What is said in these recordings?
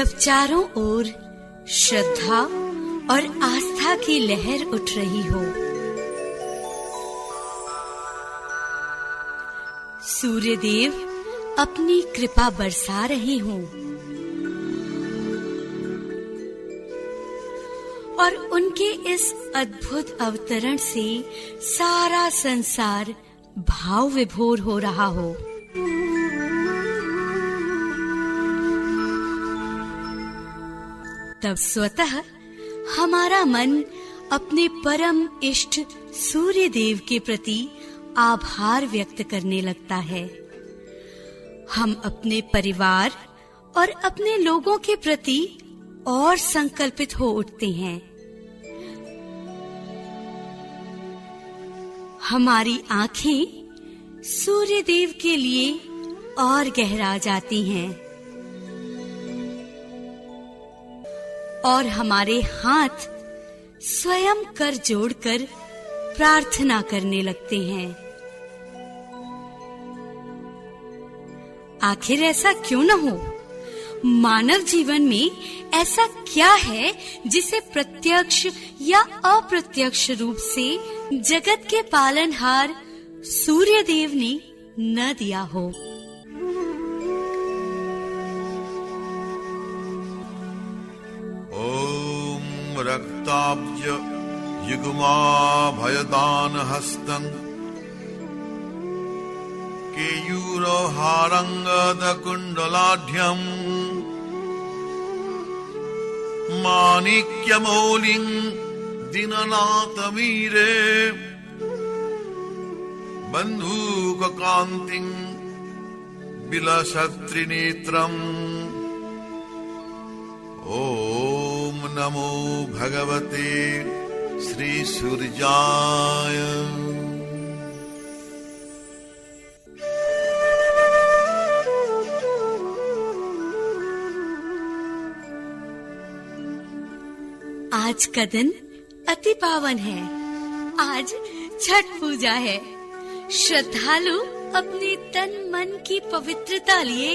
जब चारों ओर श्रद्धा और आस्था की लहर उठ रही हो, सूर्यदेव अपनी कृपा बरसा रहे हों और उनके इस अद्भुत अवतरण से सारा संसार भाव विभोर हो रहा हो, तब स्वतः हमारा मन अपने परम इष्ट सूर्य देव के प्रति आभार व्यक्त करने लगता है। हम अपने परिवार और अपने लोगों के प्रति और संकल्पित हो उठते हैं। हमारी आंखें सूर्य देव के लिए और गहरा जाती हैं और हमारे हाथ स्वयं कर जोड़कर प्रार्थना करने लगते हैं। आखिर ऐसा क्यों न हो? मानव जीवन में ऐसा क्या है जिसे प्रत्यक्ष या अप्रत्यक्ष रूप से जगत के पालनहार सूर्य देव ने न दिया हो? ओम रक्ताब्ज युग्मा भयदान हस्तं केयूरो हारंगद कुंडलाढ्यम माणिक्यमौलिं दिननाथमीरे बंधूककान्तिं विलसत्रिनेत्रम्। ओम नमो भगवते श्री सूर्याय। आज का दिन अति पावन है। आज छठ पूजा है। श्रद्धालु अपने तन मन की पवित्रता लिए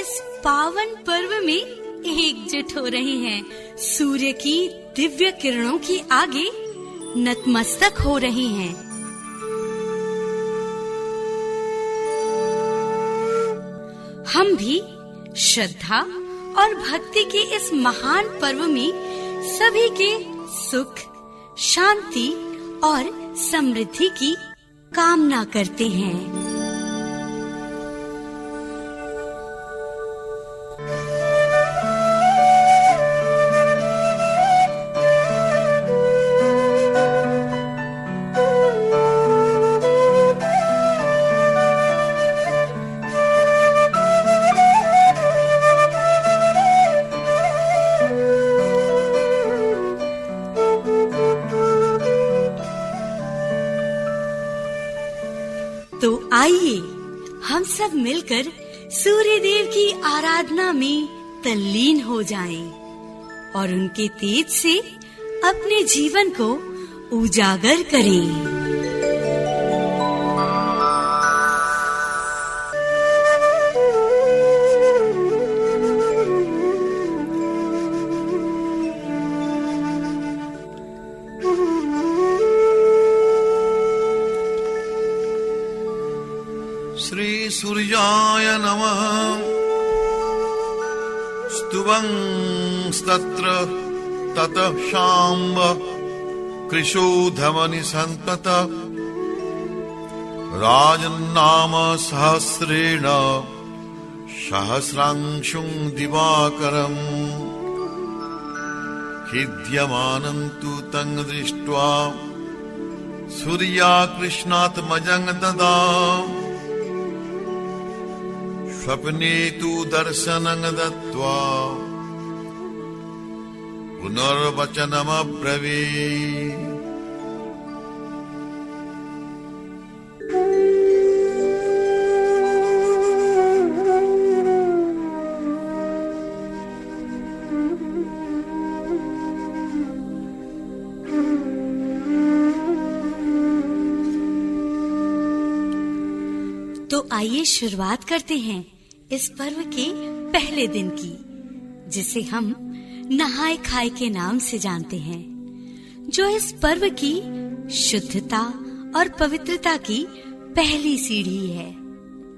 इस पावन पर्व में एकजुट हो रहे हैं। सूर्य की दिव्य किरणों की आगे नतमस्तक हो रहे हैं। हम भी श्रद्धा और भक्ति के इस महान पर्व में सभी के सुख, शांति और समृद्धि की कामना करते हैं। तो आइए हम सब मिलकर सूर्य देव की आराधना में तल्लीन हो जाएं और उनके तेज से अपने जीवन को उजागर करें। श्री सूर्याय नमः। स्तुवंस्तत्र ततः शाम्ब कृशोधमनि सन्तत राजन्नाम सहस्रेण सहस्रांशुं दिवाकरम् खिद्यमानं तु तं दृष्ट्वा सूर्याकृष्णात्मजं तदा स्वप्ने तु दर्शनं दत्त्वा पुनर्वचनमब्रवीत्। तो आइए शुरुआत करते हैं इस पर्व के पहले दिन की। जिसे हम नहाय खाए के नाम से जानते हैं, जो इस पर्व की शुद्धता और पवित्रता की पहली सीढ़ी है।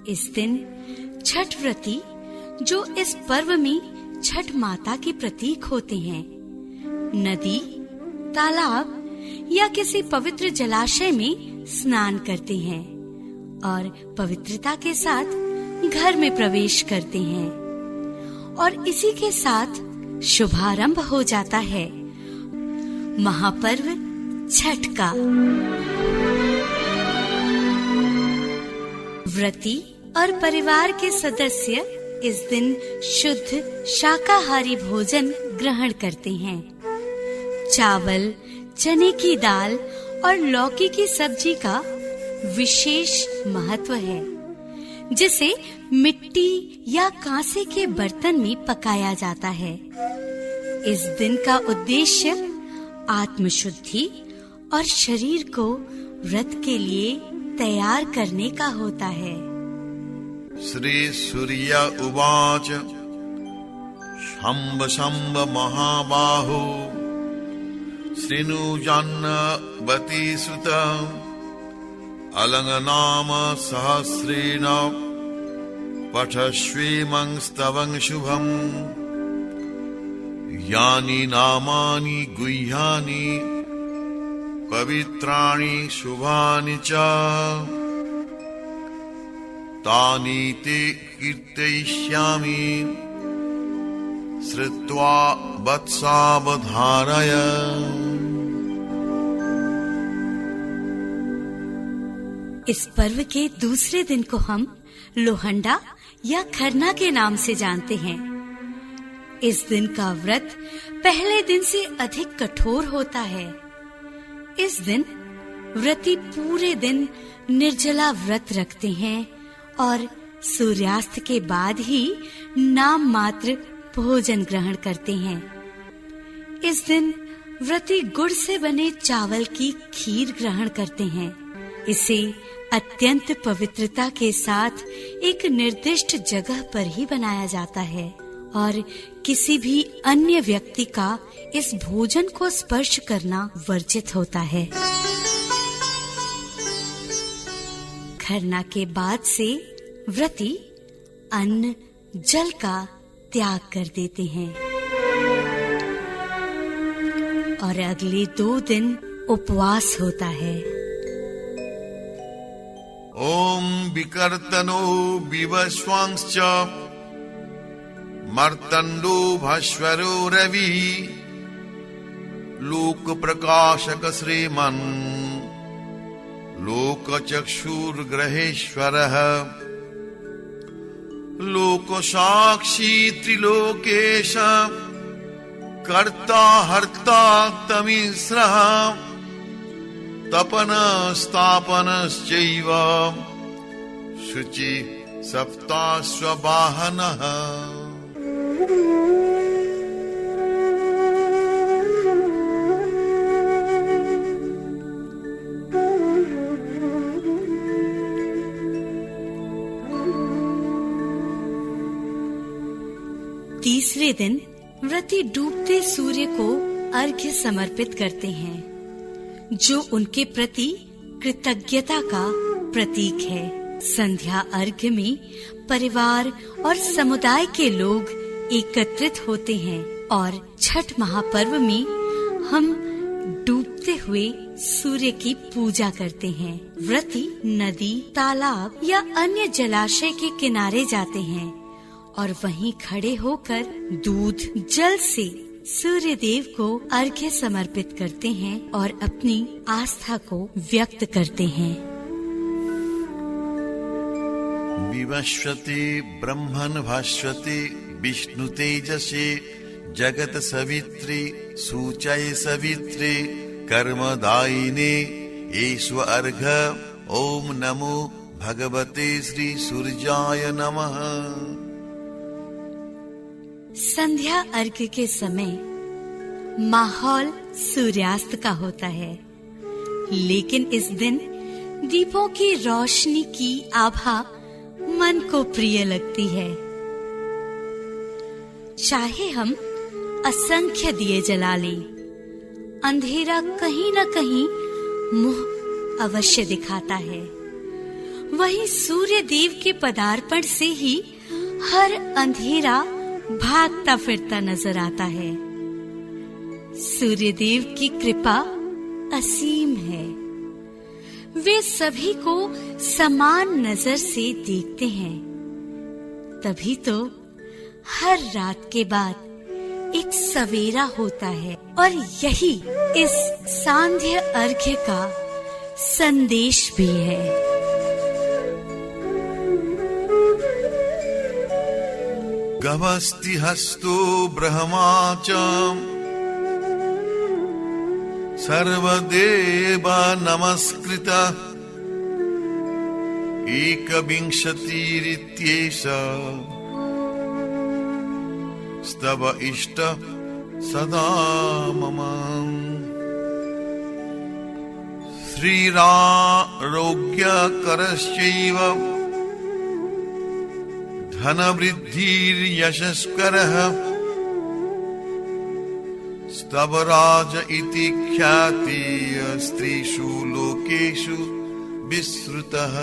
इस दिन छठ व्रती, जो इस पर्व में छठ माता के प्रतीक होते हैं, नदी, तालाब या किसी पवित्र जलाशय में स्नान करते हैं और पवित्रता के साथ घर में प्रवेश करते हैं। और इसी के साथ शुभारंभ हो जाता है महापर्व छठ का। व्रती और परिवार के सदस्य इस दिन शुद्ध शाकाहारी भोजन ग्रहण करते हैं। चावल, चने की दाल और लौकी की सब्जी का विशेष महत्व है, जिसे मिट्टी या कांसे के बर्तन में पकाया जाता है। इस दिन का उद्देश्य आत्मशुद्धि और शरीर को व्रत के लिए तैयार करने का होता है। श्री सूर्य उवाच शंभ शंभ महाबाहो श्रीनु जाह्नवती सुत अलंग नाम सहस्रेण पठश्वेमं स्तवं शुभम् यानि नामानि गुह्यानि पवित्राणि शुभानि च तानि ते कीर्तयिष्यामि श्रुत्वा वत्सावधारय। इस पर्व के दूसरे दिन को हम लोहंडा या खरना के नाम से जानते हैं। इस दिन का व्रत पहले दिन से अधिक कठोर होता है। इस दिन व्रती पूरे दिन निर्जला व्रत रखते हैं और सूर्यास्त के बाद ही नाम मात्र भोजन ग्रहण करते हैं। इस दिन व्रती गुड़ से बने चावल की खीर ग्रहण करते हैं। इसे अत्यंत पवित्रता के साथ एक निर्दिष्ट जगह पर ही बनाया जाता है और किसी भी अन्य व्यक्ति का इस भोजन को स्पर्श करना वर्जित होता है। खरना के बाद से व्रती अन्न जल का त्याग कर देते हैं और अगले 2 दिन उपवास होता है। ओम विकर्तनो विवस्वांश्च मर्तंडो भास्वरो रवि लोक प्रकाशक श्रीमन् लोक चक्षुर्ग्रहेश्वरः लोक साक्षी त्रिलोकेश कर्ता हर्ता तमिस्रः तपन स्थापनश्चैव शुचि सप्ताश्ववाहनः। तीसरे दिन व्रती डूबते सूर्य को अर्घ्य समर्पित करते हैं, जो उनके प्रति कृतज्ञता का प्रतीक है। संध्या अर्घ्य में परिवार और समुदाय के लोग एकत्रित होते हैं और छठ महापर्व में हम डूबते हुए सूर्य की पूजा करते हैं। व्रती नदी, तालाब या अन्य जलाशय के किनारे जाते हैं और वहीं खड़े होकर दूध जल से सूर्य देव को अर्घ्य समर्पित करते हैं और अपनी आस्था को व्यक्त करते हैं। विवस्वते ब्रह्मन् भास्वते विष्णु तेजसे जगत सवित्रे सूचये सवित्रे कर्मदायिने एषु अर्घ्य ओम नमो भगवते श्री सूर्याय नमः। संध्या अर्घ्य के समय माहौल सूर्यास्त का होता है, लेकिन इस दिन दीपों की रोशनी की आभा मन को प्रिय लगती है। चाहे हम असंख्य दिए जला लें, अंधेरा कहीं न कहीं मुंह अवश्य दिखाता है। वहीं सूर्य देव के पदार्पण से ही हर अंधेरा भागता फिरता नजर आता है। सूर्य देव की कृपा असीम है। वे सभी को समान नजर से देखते हैं। तभी तो हर रात के बाद एक सवेरा होता है और यही इस सांध्य अर्घ्य का संदेश भी है। गवस्ति हस्तो ब्रह्मा च सर्वदेवा नमस्कृता एकविंशतिरित्येष स्तव इष्ट सदा मम। श्रीरारोग्यकरश्चैव धनवृद्धिर्यशस्करः स्तव राज इति ख्याति स्त्रीषु लोकेषु विश्रुतः।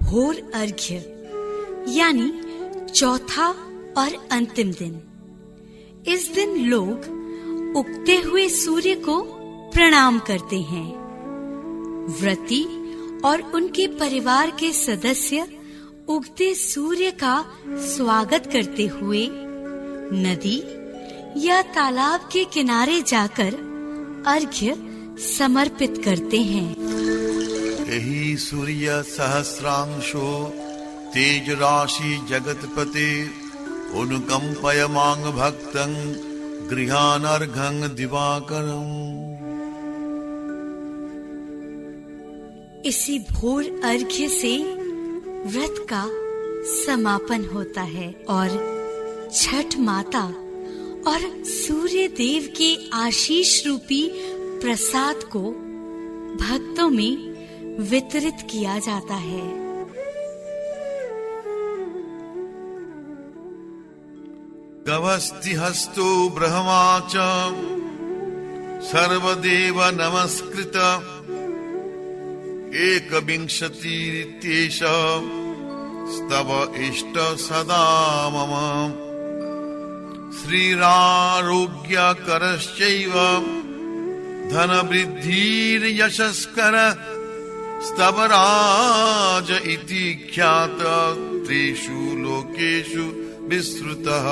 भोर अर्घ्य यानी चौथा और अंतिम दिन। इस दिन लोग उगते हुए सूर्य को प्रणाम करते हैं। व्रती और उनके परिवार के सदस्य उगते सूर्य का स्वागत करते हुए नदी या तालाब के किनारे जाकर अर्घ्य समर्पित करते हैं। एहि सूर्य सहस्रांशो तेज राशि जगतपते अनुकंपय मांग भक्तं गृहानर्घं दिवाकरम्। इसी भोर अर्घ्य से व्रत का समापन होता है और छठ माता और सूर्य देव के आशीष रूपी प्रसाद को भक्तों में वितरित किया जाता है। गवस्ति हस्तो ब्रह्मा च सर्वदेव नमस्कृत एकविंशतिरित्येष स्तव इष्ट सदा मम। श्रीरारोग्यकरश्चैव धनवृद्धिर्यशस्करः स्तव राज इति ख्यात त्रिषु लोकेषु विश्रुतः।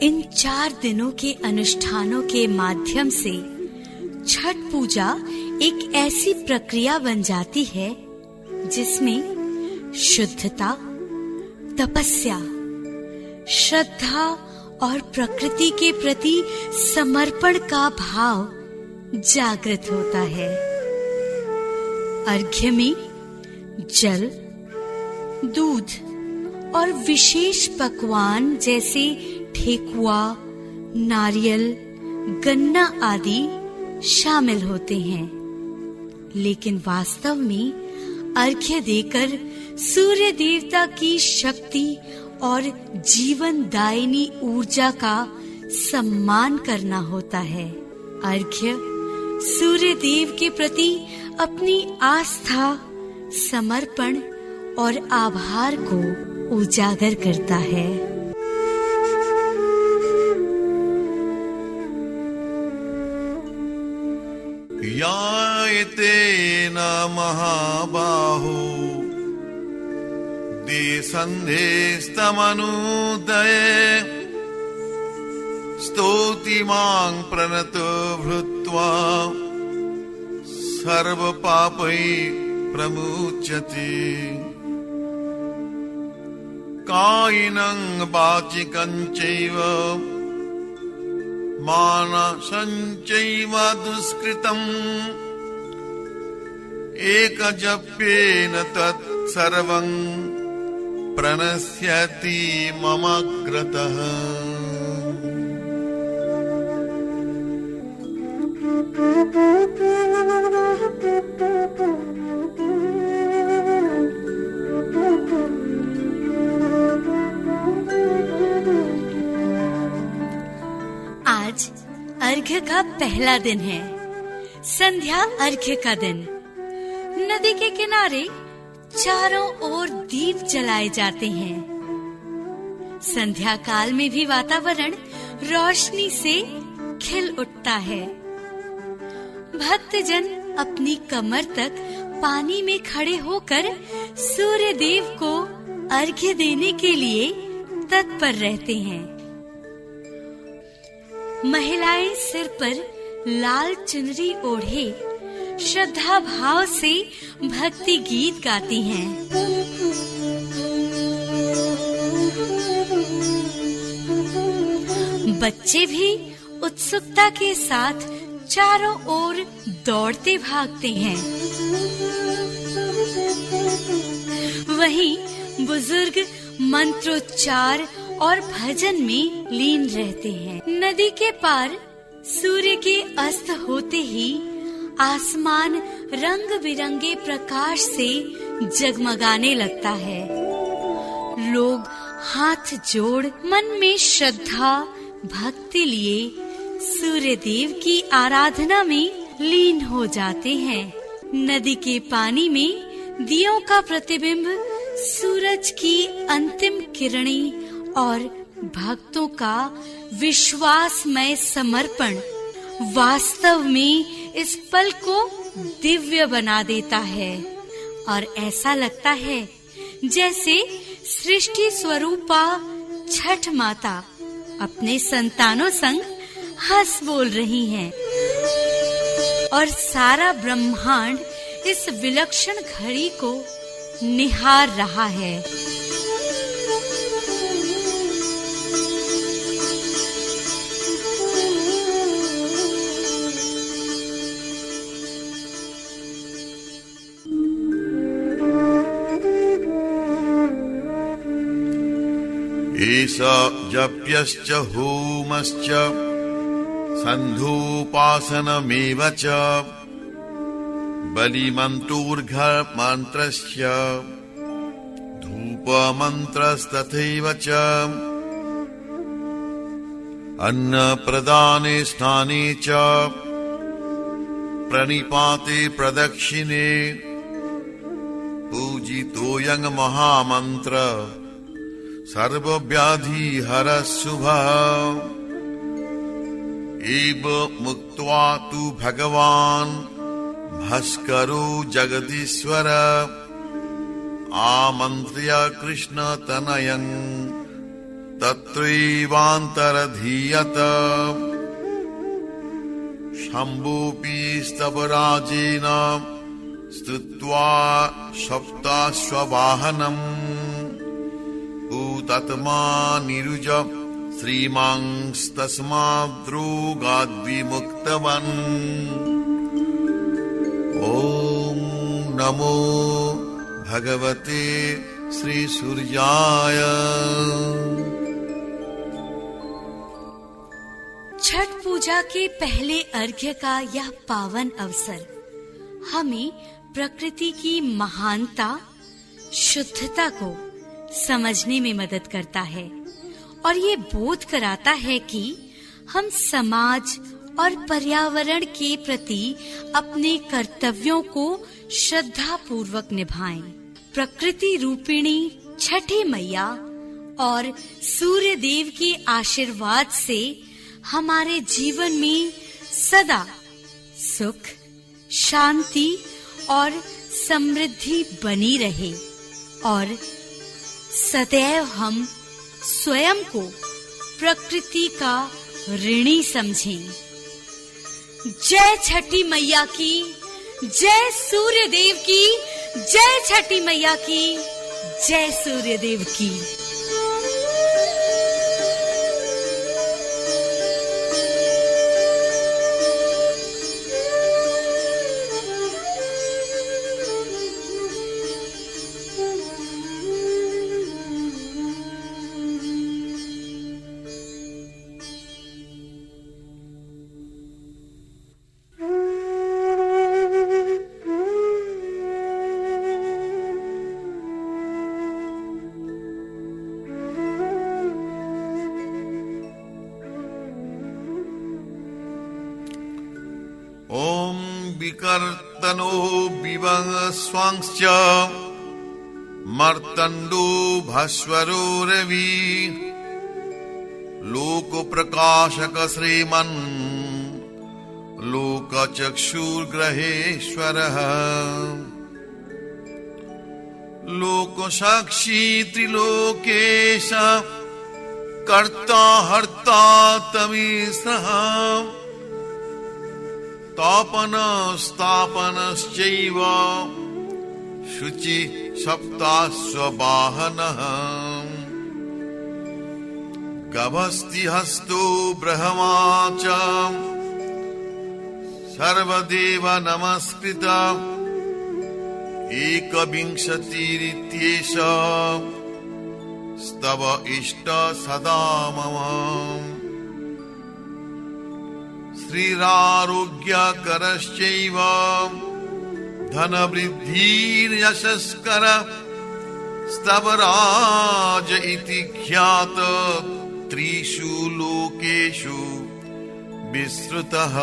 इन 4 दिनों के अनुष्ठानों के माध्यम से छठ पूजा एक ऐसी प्रक्रिया बन जाती है जिसमें शुद्धता, तपस्या, श्रद्धा और प्रकृति के प्रति समर्पण का भाव जागृत होता है। अर्घ्य में जल, दूध और विशेष पकवान जैसे ठेकुआ, नारियल, गन्ना आदि शामिल होते हैं। लेकिन वास्तव में अर्घ्य देकर सूर्य देवता की शक्ति और जीवन दायिनी ऊर्जा का सम्मान करना होता है। अर्घ्य सूर्य देव के प्रति अपनी आस्था, समर्पण और आभार को उजागर करता है। यायते न महाबाहो देसन्धेस्तमनुदये स्तौति मां प्रणतो भृत्वा सर्वपापै प्रमुच्यते। कायिनं वाचिकं चैव मानसं चैव दुष्कृतं एकजप्येन तत् सर्वं प्रणश्यति ममग्रतः। आज अर्घ्य का पहला दिन है, संध्या अर्घ्य का दिन। नदी के किनारे चारों ओर दीप जलाए जाते हैं। संध्या काल में भी वातावरण रोशनी से खिल उठता है। भक्तजन अपनी कमर तक पानी में खड़े होकर सूर्य देव को अर्घ्य देने के लिए तत्पर रहते हैं। महिलाएं सिर पर लाल चुनरी ओढ़े श्रद्धा भाव से भक्ति गीत गाती हैं। बच्चे भी उत्सुकता के साथ चारों ओर दौड़ते भागते हैं। वहीं बुजुर्ग मंत्रोच्चार और भजन में लीन रहते हैं। नदी के पार सूर्य के अस्त होते ही आसमान रंग बिरंगे प्रकाश से जगमगाने लगता है। लोग हाथ जोड़ मन में श्रद्धा भक्ति लिए सूर्य देव की आराधना में लीन हो जाते हैं। नदी के पानी में दियों का प्रतिबिंब, सूरज की अंतिम किरणें और भक्तों का विश्वासमय समर्पण वास्तव में इस पल को दिव्य बना देता है और ऐसा लगता है जैसे सृष्टि स्वरूपा छठ माता अपने संतानों संग हंस बोल रही हैं और सारा ब्रह्मांड इस विलक्षण घड़ी को निहार रहा है। एष जप्यश्च होमश्च सन्धूपासनमेव च बलिमन्त्रोर्घ्यमन्त्रस्य धूपमन्त्रस्तथैव च अन्नप्रदाने स्नाने च प्रणिपाते प्रदक्षिणे पूजितोऽयं महामन्त्र सर्वव्याधि हरः शुभः। एव मुक्त्वा तु भगवान् भास्करो जगदीश्वर आमन्त्र्य कृष्णतनयं तत्रैवान्तरधीयत। शम्भोऽपि स्तवराजेन स्तुत्वा सप्ताश्ववाहनम् तत्मा निरुज श्रीमांस्तस्माद्रोगाद्विमुक्तवन्। ॐ नमो भगवते श्री सूर्याय। छठ पूजा के पहले अर्घ्य का यह पावन अवसर हमें प्रकृति की महानता, शुद्धता को समझने में मदद करता है और ये बोध कराता है कि हम समाज और पर्यावरण के प्रति अपने कर्तव्यों को श्रद्धा पूर्वक निभाएं। प्रकृति रूपिणी छठी मैया और सूर्य देव के आशीर्वाद से हमारे जीवन में सदा सुख, शांति और समृद्धि बनी रहे और सदैव हम स्वयं को प्रकृति का ऋणी समझें। जय छठी मैया की, जय सूर्य देव की, जय छठी मैया की, जय सूर्य देव की। विकर्तनो विवस्वांश्च मर्तण्डो भास्वरो रवि लोकप्रकाशक श्रीमन् लोकचक्षुर्ग्रहेश्वरः लोकसाक्षी त्रिलोकेश कर्ता हर्ता तमीसः तापनस्तापनश्चैव शुचि सप्ताश्ववाहनः गभस्तिहस्तो ब्रह्मा च सर्वदेव नमस्कृत एकविंशतिरित्येष स्तव इष्ट सदा मम श्रीरारोग्यकरश्चैव धनवृद्धिर्यशस्कर स्तवराज इति ख्यात त्रिषु लोकेषु विश्रुतः।